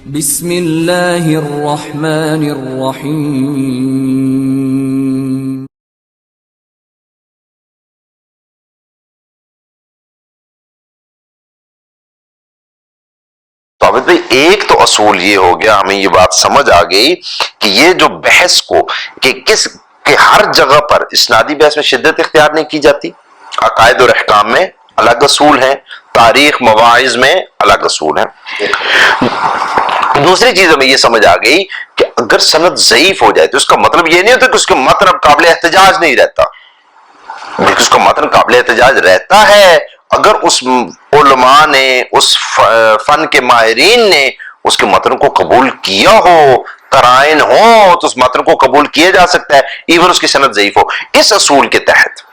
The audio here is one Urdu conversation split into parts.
بسم اللہ الرحمن الرحیم۔ تو عابد بھائی ایک تو اصول یہ ہو گیا، ہمیں یہ بات سمجھ آ گئی کہ یہ جو بحث کو کہ ہر جگہ پر اسنادی بحث میں شدت اختیار نہیں کی جاتی، عقائد اور احکام میں الگ اصول ہیں، تاریخ مواعظ میں الگ اصول ہیں۔ دوسری چیز ہمیں یہ سمجھ آ گئی کہ اگر سند ضعیف ہو جائے تو اس کا مطلب یہ نہیں ہوتا کہ اس کے متن اب قابل احتجاج نہیں رہتا، بلکہ اس کا متن قابل احتجاج رہتا ہے اگر اس علماء نے، اس فن کے ماہرین نے اس کے متن کو قبول کیا ہو، قرائن ہو تو اس متن کو قبول کیا جا سکتا ہے ایون اس کی سند ضعیف ہو۔ اس اصول کے تحت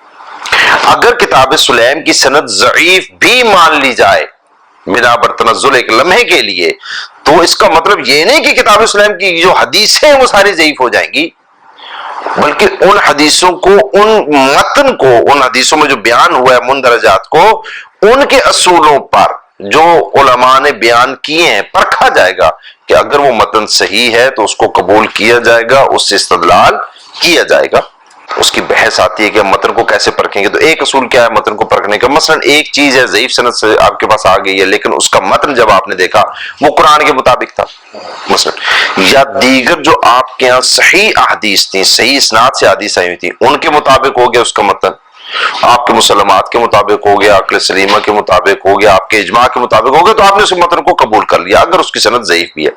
اگر کتاب سلیم کی سند ضعیف بھی مان لی جائے بنا بر تنزل ایک لمحے کے لیے، تو اس کا مطلب یہ نہیں کہ کتاب سلیم کی جو حدیثیں وہ ساری ضعیف ہو جائیں گی، بلکہ ان حدیثوں کو، ان متن کو، ان حدیثوں میں جو بیان ہوا ہے مندرجات کو، ان کے اصولوں پر جو علماء نے بیان کیے ہیں پرکھا جائے گا کہ اگر وہ متن صحیح ہے تو اس کو قبول کیا جائے گا، اس سے استدلال کیا جائے گا۔ اس کی بحث آتی ہے کہ ہم متن کو کیسے پرکھیں گے، تو ایک اصول کیا ہے متن کو پرکھنے کا؟ مثلا ایک چیز ہے ضعیف سند سے آپ کے پاس آ گئی ہے لیکن اس کا متن جب آپ نے دیکھا وہ قرآن کے مطابق تھا مثلا، یا دیگر جو آپ کے ہاں صحیح احادیث تھیں، صحیح اسناد سے حدیث آئی ہوئی تھیں، ان کے مطابق ہو گیا اس کا متن، آپ کے مسلمات کے مطابق ہو گیا، عقل سلیمہ کے مطابق ہو گیا، آپ کے اجماع کے مطابق ہو گیا، تو آپ نے اس متن کو قبول کر لیا اگر اس کی سند ضعیف بھی ہے،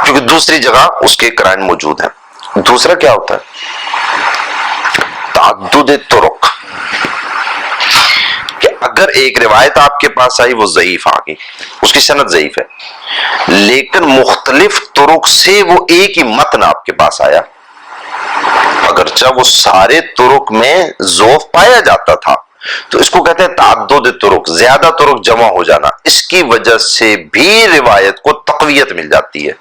کیونکہ دوسری جگہ اس کے قرائن موجود ہیں۔ دوسرا کیا ہوتا ہے؟ تعدد طرق، کہ اگر ایک روایت آپ کے پاس آئی وہ ضعیف آ گئی، اس کی سند ضعیف ہے، لیکن مختلف طرق سے وہ ایک ہی متن آپ کے پاس آیا، اگرچہ وہ سارے طرق میں ضعف پایا جاتا تھا، تو اس کو کہتے ہیں تعدد طرق، زیادہ طرق جمع ہو جانا، اس کی وجہ سے بھی روایت کو تقویت مل جاتی ہے،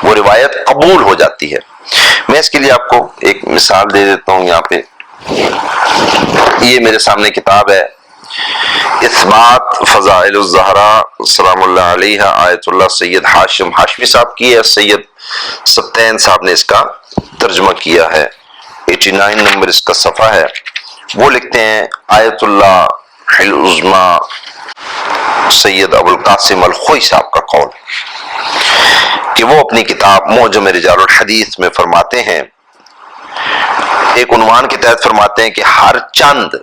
وہ روایت قبول ہو جاتی ہے۔ میں اس کے لیے آپ کو ایک مثال دے دیتا ہوں یہاں پہ، یہ میرے سامنے کتاب ہے اثبات فضائل الزہرا سلام اللہ علیہ آیت اللہ سید ہاشم ہاشمی صاحب کی ہے، سید سبتین صاحب نے اس کا ترجمہ کیا ہے، 89 نمبر اس کا صفحہ ہے۔ وہ لکھتے ہیں آیت اللہ العظمی سید ابو القاسم الخوئی صاحب کا قول کہ وہ اپنی کتاب معجم رجال الحدیث میں فرماتے ہیں، ایک عنوان کے تحت فرماتے ہیں کہ ہر چند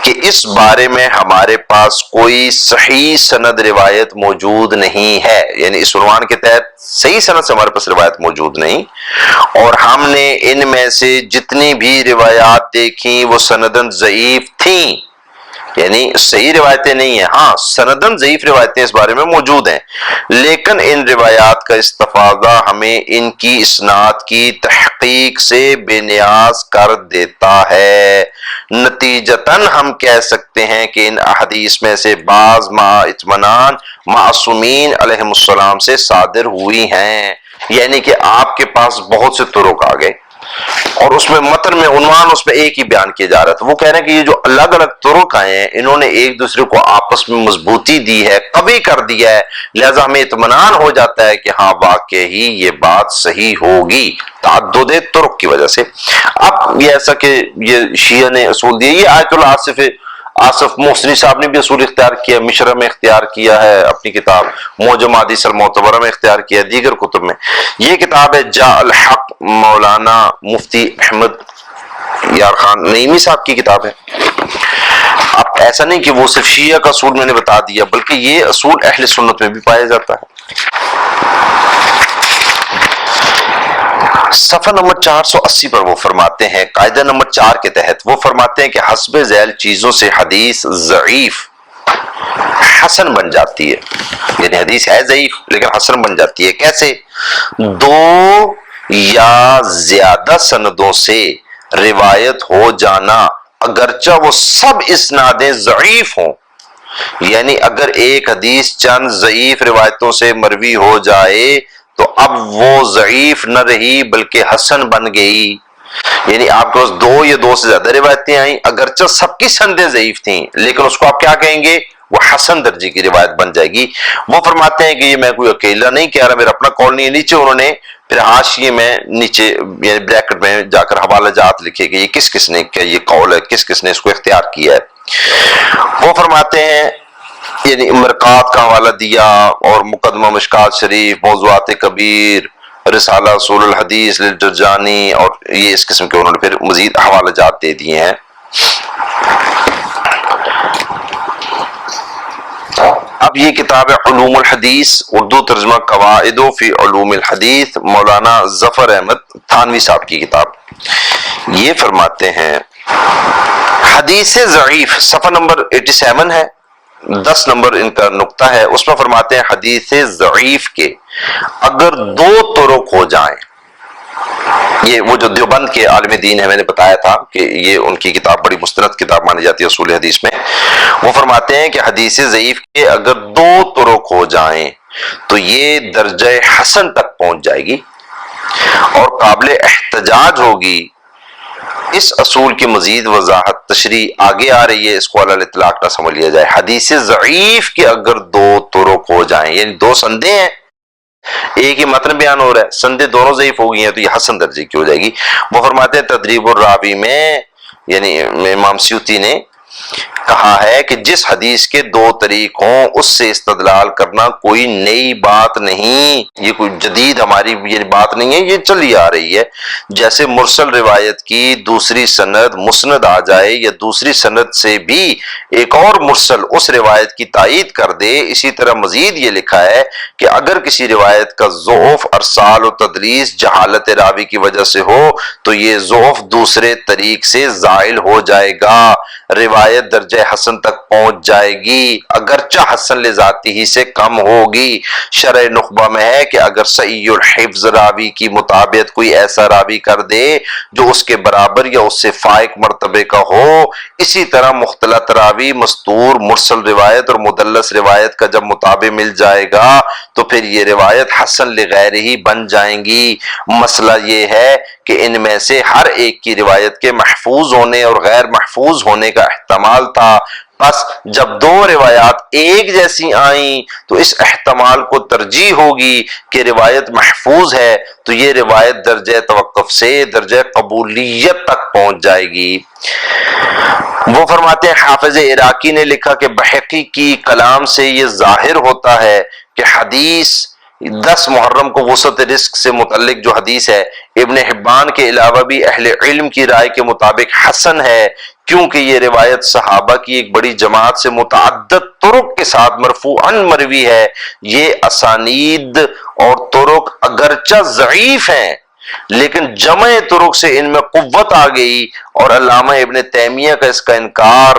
کہ اس بارے میں ہمارے پاس کوئی صحیح سند روایت موجود نہیں ہے، یعنی اس عنوان کے تحت صحیح سند سے ہمارے پاس روایت موجود نہیں، اور ہم نے ان میں سے جتنی بھی روایات دیکھیں وہ سندن ضعیف تھیں، یعنی صحیح روایتیں نہیں ہیں، ہاں سندن ضعیف روایتیں اس بارے میں موجود ہیں، لیکن ان روایات کا استفادہ ہمیں ان کی اسناد کی تحقیق سے بے نیاز کر دیتا ہے، نتیجتاً ہم کہہ سکتے ہیں کہ ان احادیث میں سے بعض مع اطمینان معصومین علیہم السلام سے صادر ہوئی ہیں، یعنی کہ آپ کے پاس بہت سے طرق آ گئے اور اس میں متن میں عنوان اس میں ایک ہی بیان کیا جا رہا تھا، وہ کہہ رہے ہیں کہ یہ جو الگ الگ طرق آئے ہیں انہوں نے ایک دوسرے کو آپس میں مضبوطی دی ہے، قوی کر دیا ہے، لہذا ہمیں اطمینان ہو جاتا ہے کہ ہاں واقعی یہ بات صحیح ہوگی تعدد طرق کی وجہ سے۔ اب یہ ایسا کہ یہ شیعہ نے اصول دیے، یہ آیت اللہ آصف محسنی صاحب نے بھی اصول اختیار کیا، مشرہ میں اختیار کیا ہے، اپنی کتاب معجم احادیث المعتبرہ میں اختیار کیا ہے، دیگر کتب میں۔ یہ کتاب ہے جاء الحق مولانا مفتی احمد یار خان نعیمی صاحب کی کتاب ہے۔ اب ایسا نہیں کہ وہ صرف شیعہ کا اصول میں نے بتا دیا، بلکہ یہ اصول اہل سنت میں بھی پایا جاتا ہے۔ صفحہ نمبر 480 پر وہ فرماتے ہیں، قاعدہ نمبر 4 کے تحت وہ فرماتے ہیں کہ حسب ذیل چیزوں سے حدیث ضعیف حسن بن جاتی ہے، یعنی حدیث ہے ضعیف لیکن حسن بن جاتی ہے۔ کیسے؟ دو یا زیادہ سندوں سے روایت ہو جانا، اگرچہ وہ سب اسنادیں ضعیف ہوں، یعنی اگر ایک حدیث چند ضعیف روایتوں سے مروی ہو جائے تو اب وہ ضعیف نہ رہی بلکہ حسن بن گئی، یعنی آپ کے پاس دو یا دو سے زیادہ روایتیں آئیں، اگرچہ سب کی سندیں ضعیف تھیں لیکن اس کو آپ کیا کہیں گے؟ وہ حسن درجے کی روایت بن جائے گی۔ وہ فرماتے ہیں کہ یہ میں کوئی اکیلا نہیں کہہ رہا، میرا اپنا قول نہیں ہے۔ نیچے انہوں نے پھر حاشیے میں نیچے یعنی بریکٹ میں جا کر حوالہ جات لکھے کہ یہ کس کس نے کیا یہ قول ہے، کس کس نے اس کو اختیار کیا ہے۔ وہ فرماتے ہیں یعنی مرقات کا حوالہ دیا اور مقدمہ مشکات شریف، موضوعات کبیر، رسالہ اصول الحدیث للجرجانی، اور یہ اس قسم کے انہوں نے پھر مزید حوالہ جات دے دیے ہیں۔ اب یہ کتاب ہے علوم الحدیث، اردو ترجمہ قواعد فی علوم الحدیث، مولانا ظفر احمد تھانوی صاحب کی کتاب۔ یہ فرماتے ہیں حدیث ضعیف، صفحہ نمبر 87 ہے، 10 نمبر ان کا نقطہ ہے، اس میں فرماتے ہیں حدیث ضعیف کے اگر 2 طرق ہو جائیں، یہ وہ جو دیوبند کے عالم دین ہے، میں نے بتایا تھا کہ یہ ان کی کتاب بڑی مستند کتاب مانی جاتی ہے اصول حدیث میں، وہ فرماتے ہیں کہ حدیث ضعیف کے اگر 2 طرق ہو جائیں تو یہ درجہ حسن تک پہنچ جائے گی اور قابل احتجاج ہوگی۔ اس اصول کی مزید وضاحت تشریح آگے آ رہی ہے، اس کو علی الاطلاق نہ سمجھ لیا جائے۔ حدیث ضعیف کے اگر 2 طرق ہو جائیں، یعنی 2 سندیں ہیں، ایک ہی متن بیان ہو رہا ہے، سندیں دونوں ضعیف ہو گئی ہیں، تو یہ حسن درجے کی ہو جائے گی۔ وہ فرماتے ہیں تدریب الراوی میں یعنی امام سیوطی نے کہا ہے کہ جس حدیث کے 2 طریق ہوں اس سے استدلال کرنا کوئی نئی بات نہیں، یہ کوئی جدید ہماری یہ بات نہیں ہے، یہ چلی آ رہی ہے۔ جیسے مرسل روایت کی دوسری سند مسند آ جائے یا دوسری سند سے بھی ایک اور مرسل اس روایت کی تائید کر دے، اسی طرح مزید یہ لکھا ہے کہ اگر کسی روایت کا ضعف ارسال و تدلیس جہالت راوی کی وجہ سے ہو تو یہ ضعف دوسرے طریق سے زائل ہو جائے گا، روایت درجہ حسن تک پہنچ جائے گی، اگرچہ حسن لذاتی ہی سے کم ہوگی۔ شرح نخبہ میں ہے کہ اگر صحیح الحفظ راوی کی مطابق کوئی ایسا راوی کر دے جو اس کے برابر یا اس سے فائق مرتبے کا ہو، اسی طرح مختلط راوی مستور مرسل روایت اور مدلس روایت کا جب مطابق مل جائے گا تو پھر یہ روایت حسن لغیر ہی بن جائیں گی۔ مسئلہ یہ ہے کہ ان میں سے ہر ایک کی روایت کے محفوظ ہونے اور غیر محفوظ ہونے کا احتمال تھا، بس جب 2 روایات ایک جیسی آئیں تو اس احتمال کو ترجیح ہوگی کہ روایت محفوظ ہے تو یہ روایت درجہ توقف سے درجہ قبولیت تک پہنچ جائے گی۔ وہ فرماتے ہیں حافظ عراقی نے لکھا کہ بحقی کی کلام سے یہ ظاہر ہوتا ہے کہ حدیث 10 محرم کو وسعت رزق سے متعلق جو حدیث ہے ابن حبان کے علاوہ بھی اہل علم کی رائے کے مطابق حسن ہے، کیونکہ یہ روایت صحابہ کی ایک بڑی جماعت سے متعدد طرق کے ساتھ مرفوعاً مروی ہے۔ یہ اسانید اور طرق اگرچہ ضعیف ہیں لیکن جمع طرق سے ان میں قوت آ گئی، اور علامہ ابن تیمیہ کا اس کا انکار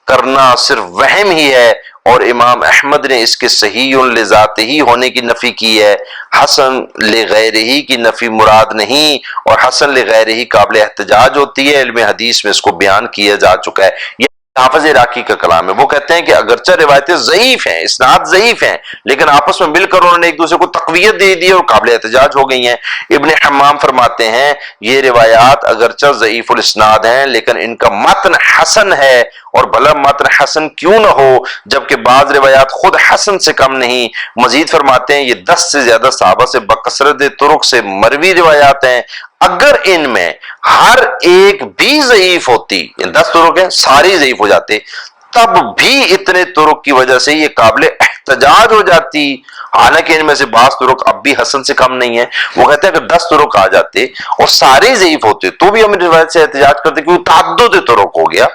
کرنا صرف وہم ہی ہے، اور امام احمد نے اس کے صحیح لذاتہ ہی ہونے کی نفی کی ہے، حسن لغیرہ کی نفی مراد نہیں، اور حسن لغیرہ قابل احتجاج ہوتی ہے، علم حدیث میں اس کو بیان کیا جا چکا ہے۔ یہ حافظ عراقی کا کلام ہے، وہ کہتے ہیں کہ اگرچہ روایتیں ضعیف ہیں، اسناد ضعیف ہیں، لیکن آپس میں مل کر انہوں نے ایک دوسرے کو تقویت دے دی اور قابل احتجاج ہو گئی ہیں۔ ابن حمام فرماتے ہیں یہ روایات اگرچہ ضعیف الاسناد ہیں لیکن ان کا متن حسن ہے، اور بھلا متن حسن کیوں نہ ہو جبکہ بعض روایات خود حسن سے کم نہیں۔ مزید فرماتے ہیں یہ 10 سے زیادہ صحابہ سے بکثرت طرق سے مروی روایات ہیں، اگر ان میں ہر ایک بھی ضعیف ہوتی، 10 طرق ہیں ساری ضعیف ہو جاتے، تب بھی اتنے طرق کی وجہ سے یہ قابل احتجاج ہو جاتی، حالانکہ ان میں سے بعض طرق اب بھی حسن سے کم نہیں ہیں۔ وہ کہتے ہیں کہ 10 طرق آ جاتے اور سارے ضعیف ہوتے تو بھی ہم روایت سے احتجاج کرتے کیونکہ تعدد طرق ہو گیا۔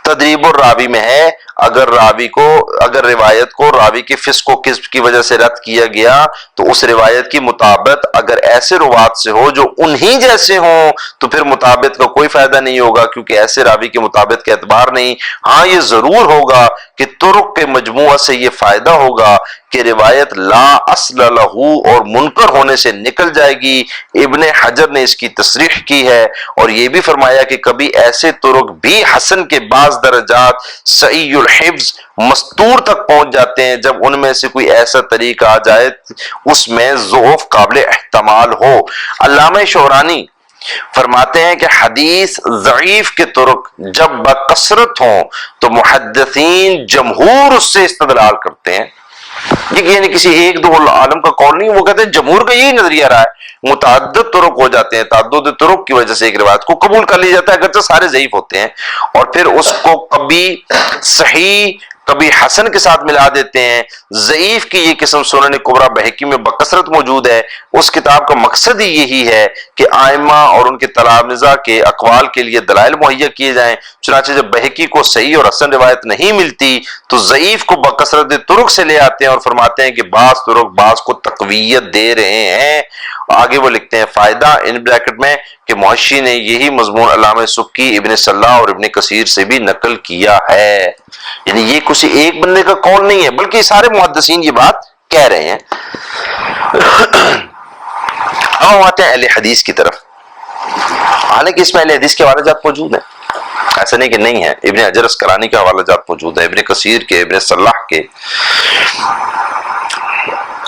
تدریب الراوی میں ہے اگر روایت کو راوی کے فسق و کذب کی وجہ سے رد کیا گیا تو اس روایت کی مطابقت اگر ایسے روات سے ہو جو انہی جیسے ہوں تو پھر مطابقت کا کوئی فائدہ نہیں ہوگا، کیونکہ ایسے راوی کی مطابقت کا اعتبار نہیں۔ ہاں یہ ضرور ہوگا کہ طرق کے مجموعہ سے یہ فائدہ ہوگا کہ روایت لا اصل لہو اور منکر ہونے سے نکل جائے گی۔ ابن حجر نے اس کی تصریح کی ہے اور یہ بھی فرمایا کہ کبھی ایسے طرق بھی حسن کے بعض درجات صحیح الحفظ مستور تک پہنچ جاتے ہیں جب ان میں سے کوئی ایسا طریقہ آ جائے اس میں ضعف قابل احتمال ہو۔ علامہ شورانی فرماتے ہیں کہ حدیث ضعیف کے طرق جب بکثرت ہوں تو محدثین جمہور اس سے استدلال کرتے ہیں. یہ یعنی کسی ایک دو عالم کا قول نہیں، وہ کہتے ہیں جمہور کا یہی نظریہ رہا ہے. متعدد طرق ہو جاتے ہیں، تعدد طرق کی وجہ سے ایک روایت کو قبول کر لیا جاتا ہے اگرچہ سارے ضعیف ہوتے ہیں، اور پھر اس کو کبھی صحیح کبھی حسن کے ساتھ ملا دیتے ہیں. ضعیف کی یہ قسم سنن کبریٰ بہقی میں بکثرت موجود ہے. اس کتاب کا مقصد ہی یہی ہے کہ ائمہ اور ان کے تلامذہ کے اقوال کے لیے دلائل مہیا کیے جائیں. چنانچہ جب بہقی کو صحیح اور حسن روایت نہیں ملتی تو ضعیف کو بکثرت طرق سے لے آتے ہیں اور فرماتے ہیں کہ بعض طرق بعض کو تقویت دے رہے ہیں. آگے وہ لکھتے ہیں فائدہ ان بریکٹ میں کہ محشی نے یہی مضمون علامہ سبکی، ابن صلاح اور ابن کثیر سے بھی نقل کیا ہے. یعنی یہ کسی ایک بندے کا قول نہیں ہے بلکہ سارے محدثین یہ بات کہہ رہے ہیں. اب ہم آتے ہیں اہل حدیث کی طرف. حالانکہ اس میں اہل حدیث کے حوالہ جات موجود ہیں، ایسا نہیں کہ نہیں ہے. ابن حجر اسقلانی کے حوالہ جات موجود ہیں، ابن کثیر کے، ابن صلاح کے.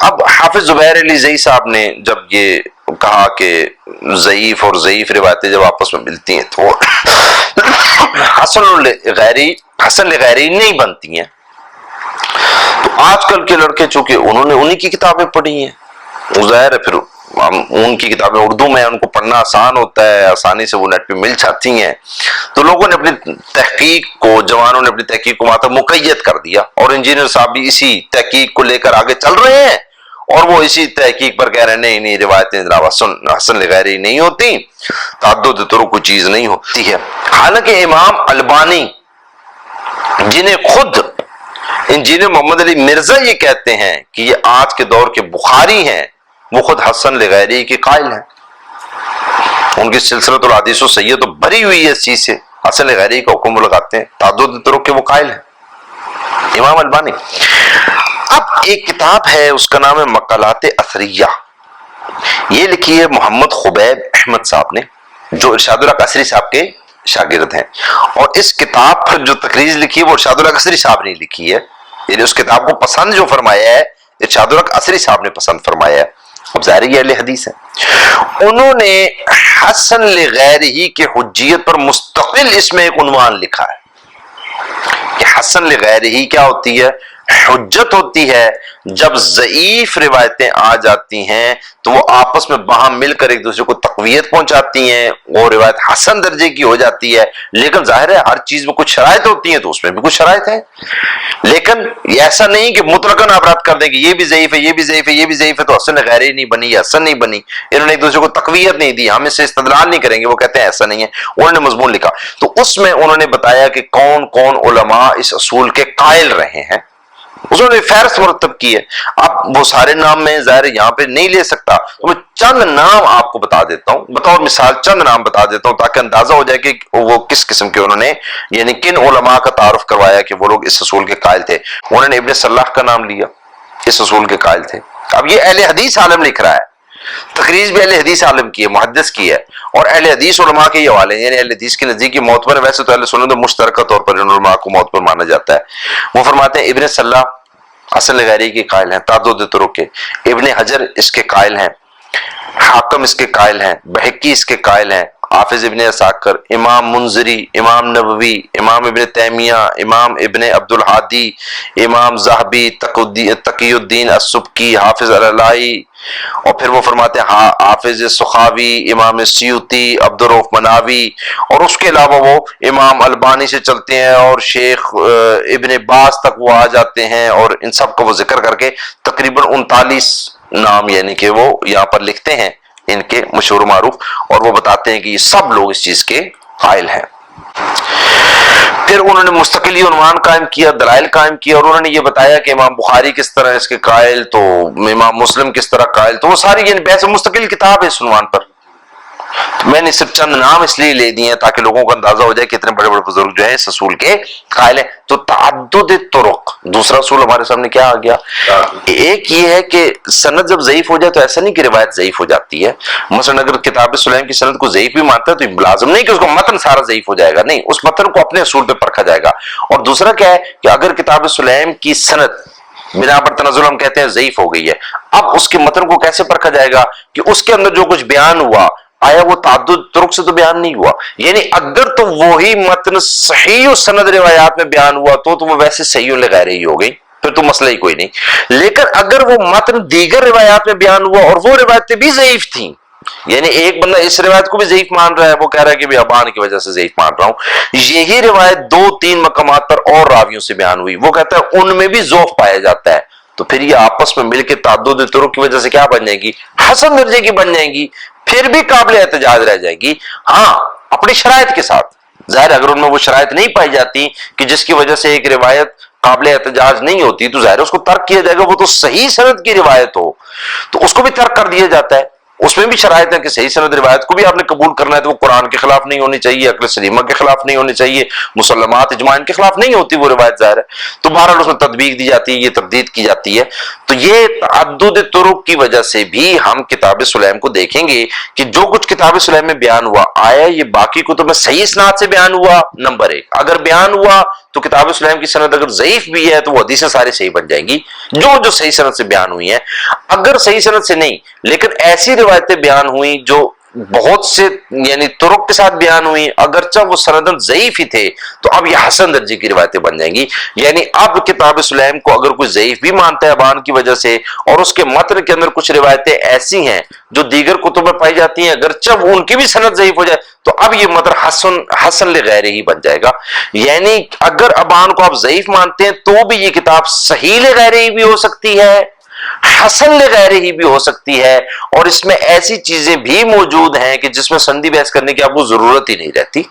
اب حافظ زبیر علی زئی صاحب نے جب یہ کہا کہ ضعیف اور ضعیف روایتیں جب آپس میں ملتی ہیں تو حسن لغیری نہیں بنتی ہیں. تو آج کل کے لڑکے چونکہ انہوں نے انہی کی کتابیں پڑھی ہیں، ظاہر ہے پھر ان کی کتابیں اردو میں، ان کو پڑھنا آسان ہوتا ہے، آسانی سے وہ نیٹ پہ مل جاتی ہیں. تو لوگوں نے اپنی تحقیق کو، جوانوں نے اپنی تحقیق کو ماتب مقید کر دیا، اور انجینئر صاحب بھی اسی تحقیق کو لے کر آگے چل رہے ہیں، اور وہ اسی تحقیق پر کہہ رہے ہیں نہیں روایتیں جناب حسن لغیری نہیں ہوتی، تعدد طرق کوئی چیز نہیں ہوتی ہے. حالانکہ امام البانی جنہیں خود انجینئر محمد علی مرزا یہ کہتے ہیں کہ یہ آج کے دور کے بخاری ہیں، وہ خود حسن لغیری کے قائل ہیں. ان کی سلسلۃ الحدیث الصحیحہ تو بھری ہوئی ہے اس چیز سے. حسن لغیری کا حکم لگاتے ہیں، تعدد طرق کے وہ قائل ہیں امام البانی. اب ایک کتاب ہے اس کا نام ہے مقالات اثریہ، یہ لکھی ہے محمد خبیب احمد صاحب نے جو ارشاد الحق اثری صاحب کے شاگرد ہیں. اور اس کتاب پر جو تقریر لکھی ہے وہ ارشاد الحق اثری صاحب نے لکھی ہے. یعنی اس کتاب کو پسند جو فرمایا ہے ارشاد الحق اثری صاحب نے پسند فرمایا ہے. اب ظاہر یہ اہل حدیث ہے، انہوں نے حسن لغیرہ کے حجیت پر مستقل اس میں ایک عنوان لکھا ہے کہ حسن لغیرہ کیا ہوتی ہے؟ حجت ہوتی ہے جب ضعیف روایتیں آ جاتی ہیں تو وہ آپس میں باہم مل کر ایک دوسرے کو تقویت پہنچاتی ہیں، وہ روایت حسن درجے کی ہو جاتی ہے. لیکن ظاہر ہے ہر چیز میں کچھ شرائط ہوتی ہیں، تو اس میں بھی کچھ شرائط ہیں. لیکن ایسا نہیں کہ مطلقاً آپ رد کر دیں کہ یہ بھی ضعیف ہے، یہ بھی ضعیف ہے، یہ بھی ضعیف ہے تو حسن غیری نہیں بنی یا حسن نہیں بنی. انہوں نے ایک دوسرے کو تقویت نہیں دی، ہم اس سے استدلال نہیں کریں گے. وہ کہتے ہیں ایسا نہیں ہے. انہوں نے مضمون لکھا تو اس میں انہوں نے بتایا کہ کون کون علماء اس اصول کے قائل رہے ہیں. انہوں نے فہرست مرتب کی ہے. اب وہ سارے نام میں ظاہر یہاں پہ نہیں لے سکتا، تو میں چند نام آپ کو بتا دیتا ہوں، بطور مثال چند نام بتا دیتا ہوں تاکہ اندازہ ہو جائے کہ وہ کس قسم کے انہوں نے یعنی کن علماء کا تعارف کروایا کہ وہ لوگ اس اصول کے قائل تھے. انہوں نے ابن صلاح کا نام لیا، اس اصول کے قائل تھے. اب یہ اہل حدیث عالم لکھ رہا ہے، تقریر بھی اہل حدیث عالم کی ہے، محدث کی ہے، اور اہل حدیث علماء کے یہ حوالے ہیں. یعنی اہل حدیث کے نزدیک معتبر ہے، ویسے تو اہل سنت مشترکہ طور پر ان علماء کو معتبر مانا جاتا ہے. وہ فرماتے ہیں ابن صلاح حسن لغیری کے قائل ہیں، تعدد طرق کے. ابن حجر اس کے قائل ہیں، حاکم اس کے قائل ہیں، بہقی اس کے قائل ہیں، حافظ ابن عساکر، امام منذری، امام نووی، امام ابن تیمیہ، امام ابن عبد الہادی، امام ذہبی، تقی الدین السبکی، حافظ اللائی. اور پھر وہ فرماتے ہیں حافظ سخاوی، امام سیوطی، عبد الرؤف مناوی. اور اس کے علاوہ وہ امام البانی سے چلتے ہیں اور شیخ ابن باز تک وہ آ جاتے ہیں، اور ان سب کا وہ ذکر کر کے تقریباً 39 نام یعنی کہ وہ یہاں پر لکھتے ہیں ان کے مشہور و معروف، اور وہ بتاتے ہیں کہ یہ سب لوگ اس چیز کے قائل ہیں. پھر انہوں نے مستقلی عنوان قائم کیا، دلائل قائم کیا، اور انہوں نے یہ بتایا کہ امام بخاری کس طرح اس کے قائل، تو امام مسلم کس طرح قائل. تو وہ ساری یعنی بحث مستقل کتاب ہے اس عنوان پر. تو میں نے صرف چند نام اس لیے لے دیے ہیں تاکہ لوگوں کو اندازہ ہو جائے کہ اتنے بڑے بڑے بزرگ جو ہیں اس اصول کے قائل ہیں. تو تعدد طرق دوسرا اصول ہمارے سامنے کیا آ گیا. ایک یہ ہے کہ سند جب ضعیف ہو جائے تو ایسا نہیں کہ روایت ضعیف ہو جاتی ہے. مثلا اگر کتاب سلیم کی سند کو ضعیف بھی مانتا ہے تو لازم نہیں کہ اس کو متن سارا ضعیف ہو جائے گا، نہیں، اس متن کو اپنے اصول پہ پرکھا جائے گا. اور دوسرا کیا ہے کہ اگر کتاب سلیم کی سند بنا پر تنزل ہم کہتے ہیں ضعیف ہو گئی ہے، اب اس کے متن کو کیسے پرکھا جائے گا کہ اس کے اندر جو کچھ بیان ہوا آیا وہ تعدد طرق سے تو بیان نہیں ہوا. یعنی اگر تو وہی متن صحیح و سند روایات میں بیان ہوا تو وہ ویسے صحیح و غیر ہی ہو گئی، پھر تو مسئلہ ہی کوئی نہیں. لیکن اگر وہ متن دیگر روایات میں بیان ہوا اور وہ روایتیں بھی ضعیف تھیں، یعنی ایک بندہ اس روایت کو بھی ضعیف مان رہا ہے، وہ کہہ رہا ہے کہ ابان کی وجہ سے ضعیف مان رہا ہوں، یہی روایت 2-3 مقامات پر اور راویوں سے بیان ہوئی، وہ کہتا ہے ان میں بھی ضعف پایا جاتا ہے، تو پھر یہ آپس میں مل کے تعدد طرق کی وجہ سے کیا بن جائے گی؟ حسن درجے کی بن جائیں گی، پھر بھی قابل احتجاج رہ جائے گی. ہاں اپنی شرائط کے ساتھ، ظاہر اگر ان میں وہ شرائط نہیں پائی جاتی کہ جس کی وجہ سے ایک روایت قابل احتجاج نہیں ہوتی، تو ظاہر اس کو ترک کیا جائے گا. وہ تو صحیح سند کی روایت ہو تو اس کو بھی ترک کر دیا جاتا ہے. اس میں بھی شرائط ہے کہ صحیح سند روایت کو بھی آپ نے قبول کرنا ہے تو وہ قرآن کے خلاف نہیں ہونی چاہیے، عقل سلیمہ کے خلاف نہیں ہونی چاہیے، مسلمات اجماع کے خلاف نہیں ہوتی وہ روایت، ظاہر ہے. تو بہرحال اس میں تطبیق دی جاتی ہے، یہ تردید کی جاتی ہے. تو یہ تعدد طرق کی وجہ سے بھی ہم کتاب سلیم کو دیکھیں گے کہ جو کچھ کتاب سلیم میں بیان ہوا، آیا یہ باقی کتب میں صحیح اسناد سے بیان ہوا؟ نمبر 1. اگر بیان ہوا تو کتاب سلیم کی سند اگر ضعیف بھی ہے تو وہ حدیثیں سارے صحیح بن جائیں گی جو صحیح سند سے بیان ہوئی ہیں. اگر صحیح سند سے نہیں لیکن ایسی روایتیں بیان ہوئی جو بہت سے یعنی طرق کے ساتھ بیان ہوئی، اگرچہ وہ سندن ضعیف ہی تھے، تو اب یہ حسن درجے کی روایتیں بن جائیں گی. یعنی اب کتاب سلیم کو اگر کوئی ضعیف بھی مانتا ہے ابان کی وجہ سے، اور اس کے متن کے اندر کچھ روایتیں ایسی ہیں جو دیگر کتب میں پائی جاتی ہیں، اگرچہ وہ ان کی بھی سند ضعیف ہو جائے، تو اب یہ متن حسن لغیر ہی بن جائے گا. یعنی اگر ابان کو آپ ضعیف مانتے ہیں تو بھی یہ کتاب صحیح لغیر ہی بھی ہو سکتی ہے، حسن لغیر ہی بھی ہو سکتی ہے، اور اس میں ایسی چیزیں بھی موجود ہیں کہ جس میں سندی بحث کرنے کی آپ کو ضرورت ہی نہیں رہتی.